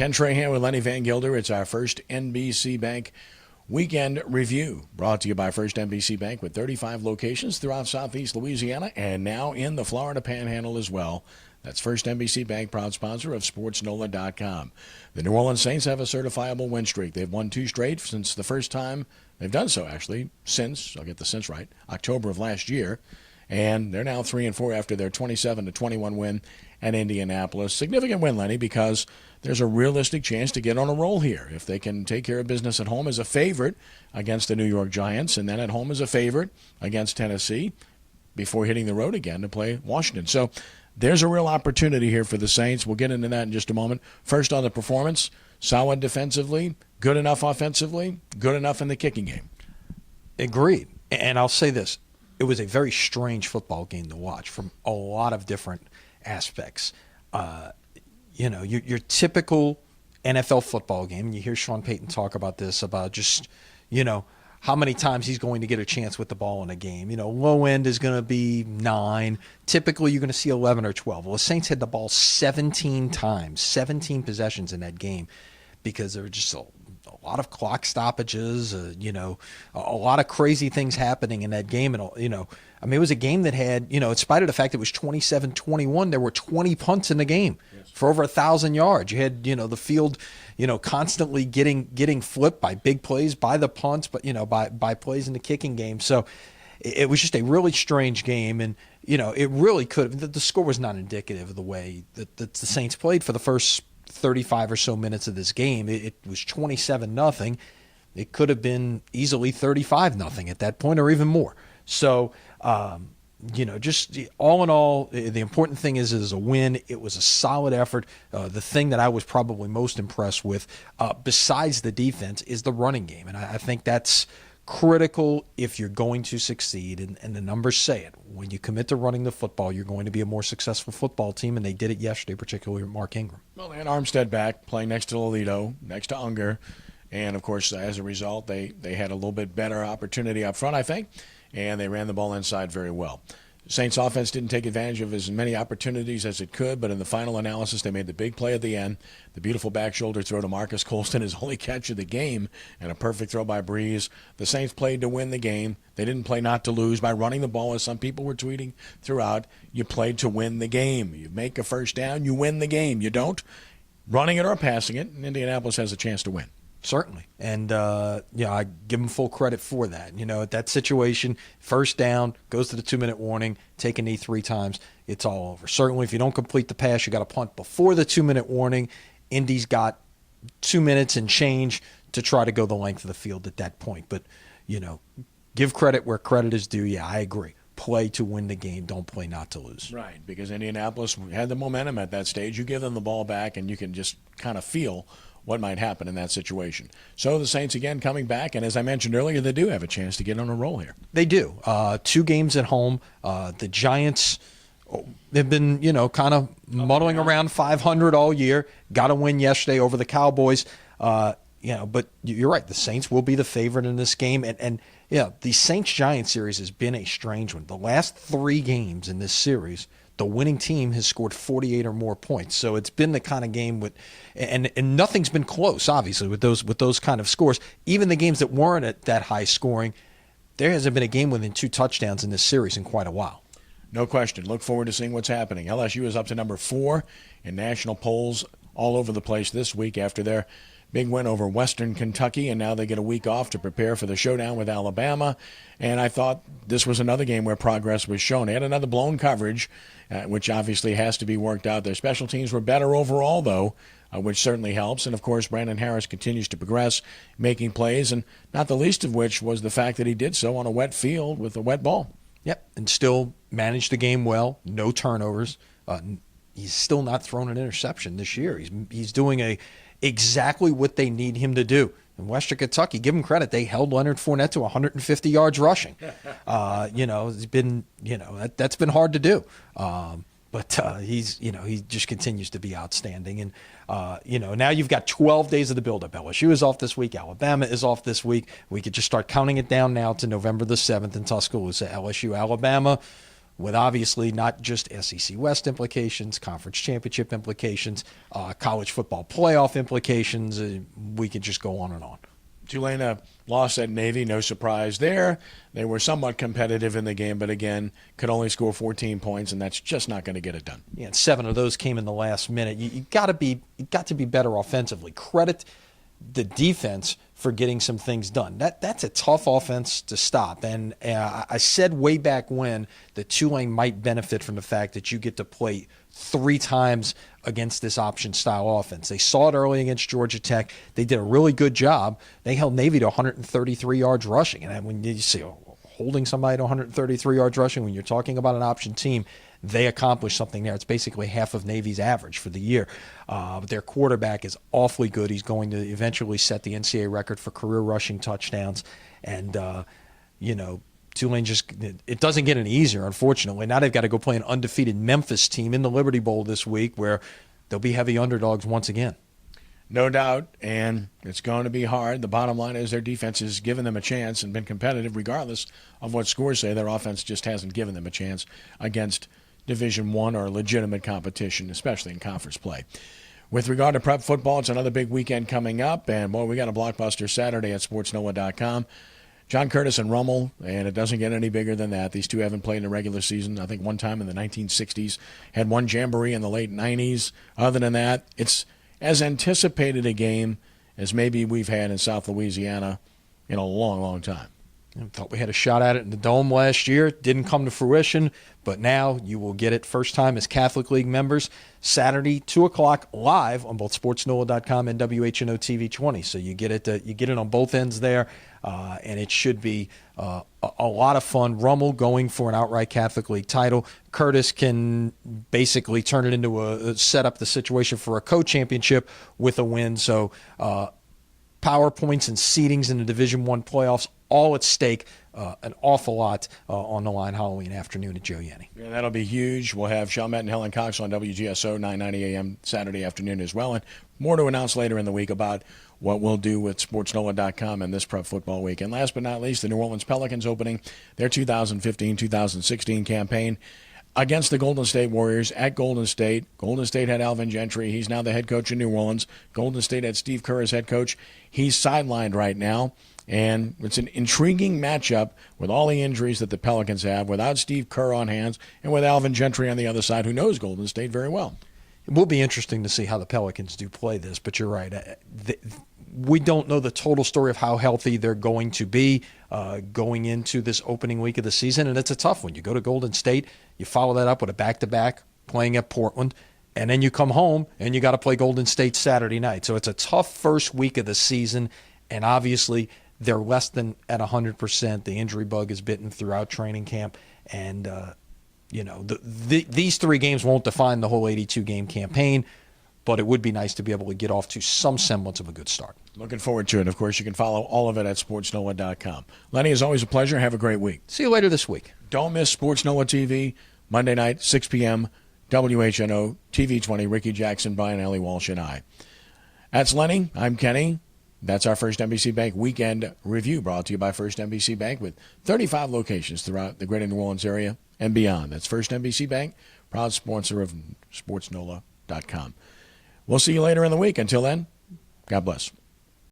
Ken Trahan with Lenny Vangilder. It's our first NBC Bank Weekend Review, brought to you by First NBC Bank with 35 locations throughout Southeast Louisiana and now in the Florida Panhandle as well. That's First NBC Bank, proud sponsor of SportsNola.com. The New Orleans Saints have a certifiable win streak. They've won 2 straight since the first time they've done so, actually, since, I'll get the since right, October of last year. And they're now 3-4 after their 27-21 win at Indianapolis. Significant win, Lenny, because there's a realistic chance to get on a roll here. If they can take care of business at home as a favorite against the New York Giants, and then at home as a favorite against Tennessee, before hitting the road again to play Washington. So there's a real opportunity here for the Saints. We'll get into that in just a moment. First on the performance, solid defensively, good enough offensively, good enough in the kicking game. Agreed. And I'll say this. It was a very strange football game to watch from a lot of different aspects. Your typical NFL football game, and you hear Sean Payton talk about this, about just, how many times he's going to get a chance with the ball in a game. Low end is going to be 9. Typically, you're going to see 11 or 12. Well, the Saints had the ball 17 times, 17 possessions in that game, because there were just a lot of clock stoppages, a lot of crazy things happening in that game. And, it was a game that had, in spite of the fact it was 27-21, there were 20 punts in the game for over 1,000 yards. You had, the field, constantly getting flipped by big plays, by the punts, but, by plays in the kicking game. So it was just a really strange game. And, it really could have, the score was not indicative of the way that the Saints played for the first 35 or so minutes of this game. It was 27-0. It could have been easily 35-0 at that point, or even more. So, just all in all, the important thing is it is a win. It was a solid effort. The thing that I was probably most impressed with, besides the defense, is the running game. And I think that's critical if you're going to succeed. And the numbers say it. When you commit to running the football, you're going to be a more successful football team, and they did it yesterday, particularly with Mark Ingram. Well, they had Armstead back, playing next to Lolito, next to Unger. And, of course, as a result, they had a little bit better opportunity up front, I think, and they ran the ball inside very well. Saints offense didn't take advantage of as many opportunities as it could, but in the final analysis, they made the big play at the end. The beautiful back shoulder throw to Marcus Colston, his only catch of the game, and a perfect throw by Breeze. The Saints played to win the game. They didn't play not to lose by running the ball, as some people were tweeting throughout. You played to win the game. You make a first down, you win the game. You don't, running it or passing it, and Indianapolis has a chance to win. Certainly. And, I give them full credit for that. At that situation, first down, goes to the 2-minute warning, take a knee 3 times, it's all over. Certainly, if you don't complete the pass, you got to punt before the 2-minute warning. Indy's got 2 minutes and change to try to go the length of the field at that point. But, give credit where credit is due. Yeah, I agree. Play to win the game. Don't play not to lose. Right, because Indianapolis had the momentum at that stage. You give them the ball back, and you can just kind of feel what might happen in that situation. So the Saints again coming back, and as I mentioned earlier, they do have a chance to get on a roll here. They do. 2 games at home. The Giants, they've been, kind of muddling around 500 all year. Got a win yesterday over the Cowboys. But you're right. The Saints will be the favorite in this game. And the Saints-Giants series has been a strange one. The last 3 games in this series, the winning team has scored 48 or more points. So it's been the kind of game with, and nothing's been close, obviously, with those kind of scores. Even the games that weren't at that high scoring, there hasn't been a game within 2 touchdowns in this series in quite a while. No question. Look forward to seeing what's happening. LSU is up to number 4 in national polls all over the place this week after their big win over Western Kentucky, and now they get a week off to prepare for the showdown with Alabama. And I thought this was another game where progress was shown. They had another blown coverage, which obviously has to be worked out. Their special teams were better overall, though, which certainly helps. And, of course, Brandon Harris continues to progress, making plays, and not the least of which was the fact that he did so on a wet field with a wet ball. Yep, and still managed the game well, no turnovers. He's still not thrown an interception this year. He's doing exactly what they need him to do. In Western Kentucky, give him credit. They held Leonard Fournette to 150 yards rushing. It's been, that's been hard to do. But he just continues to be outstanding. And, now you've got 12 days of the build-up. LSU is off this week. Alabama is off this week. We could just start counting it down now to November the 7th in Tuscaloosa. LSU, Alabama. with obviously not just SEC West implications, conference championship implications, college football playoff implications. We could just go on and on. Tulane lost at Navy, no surprise there. They were somewhat competitive in the game, but again, could only score 14 points, and that's just not going to get it done. Yeah, and 7 of those came in the last minute. You got to be better offensively. Credit the defense for getting some things done. That's a tough offense to stop. And I said way back when that Tulane might benefit from the fact that you get to play 3 times against this option style offense. They saw it early against Georgia Tech. They did a really good job. They held Navy to 133 yards rushing. And when you see holding somebody to 133 yards rushing, when you're talking about an option team, they accomplished something there. It's basically half of Navy's average for the year. But their quarterback is awfully good. He's going to eventually set the NCAA record for career rushing touchdowns. And, Tulane it doesn't get any easier, unfortunately. Now they've got to go play an undefeated Memphis team in the Liberty Bowl this week where they'll be heavy underdogs once again. No doubt, and it's going to be hard. The bottom line is their defense has given them a chance and been competitive regardless of what scores say. Their offense just hasn't given them a chance against Division I or legitimate competition, especially in conference play. With regard to prep football, it's another big weekend coming up, and boy, we got a blockbuster Saturday at sportsnola.com. John Curtis and Rummel, and it doesn't get any bigger than that. These two haven't played in a regular season. I think one time in the 1960s, had one jamboree in the late 90s. Other than that, it's as anticipated a game as maybe we've had in South Louisiana in a long, long time. I thought we had a shot at it in the Dome last year. Didn't come to fruition, but now you will get it first time as Catholic League members. Saturday, 2 o'clock, live on both sportsnola.com and WHNO TV 20. So you get it on both ends there, and it should be a lot of fun. Rummel going for an outright Catholic League title. Curtis can basically turn it into set up the situation for a co-championship with a win. So power points and seedings in the Division I playoffs, all at stake, an awful lot on the line Halloween afternoon at Joe Yenny. Yeah, that'll be huge. We'll have Chalmette and Helen Cox on WGSO 9:90 a.m. Saturday afternoon as well, and more to announce later in the week about what we'll do with sportsnola.com and this prep football week. And last but not least, the New Orleans Pelicans opening their 2015-2016 campaign against the Golden State Warriors at Golden State. Golden State had Alvin Gentry. He's now the head coach in New Orleans. Golden State had Steve Kerr as head coach. He's sidelined right now. And it's an intriguing matchup with all the injuries that the Pelicans have, without Steve Kerr on hands and with Alvin Gentry on the other side, who knows Golden State very well. It will be interesting to see how the Pelicans do play this, but you're right. We don't know the total story of how healthy they're going to be going into this opening week of the season, and it's a tough one. You go to Golden State, you follow that up with a back-to-back playing at Portland, and then you come home and you got to play Golden State Saturday night. So it's a tough first week of the season, and obviously they're less than at 100%. The injury bug is bitten throughout training camp, and these 3 games won't define the whole 82-game campaign, but it would be nice to be able to get off to some semblance of a good start. Looking forward to it. Of course, you can follow all of it at sportsnola.com. Lenny, it's always a pleasure. Have a great week. See you later this week. Don't miss Sports Nola TV, Monday night, 6 p.m., WHNO, TV 20, Ricky Jackson, Brian Ellie Walsh, and I. That's Lenny. I'm Kenny. That's our First NBC Bank Weekend Review, brought to you by First NBC Bank with 35 locations throughout the greater New Orleans area and beyond. That's First NBC Bank, proud sponsor of sportsnola.com. We'll see you later in the week. Until then, God bless.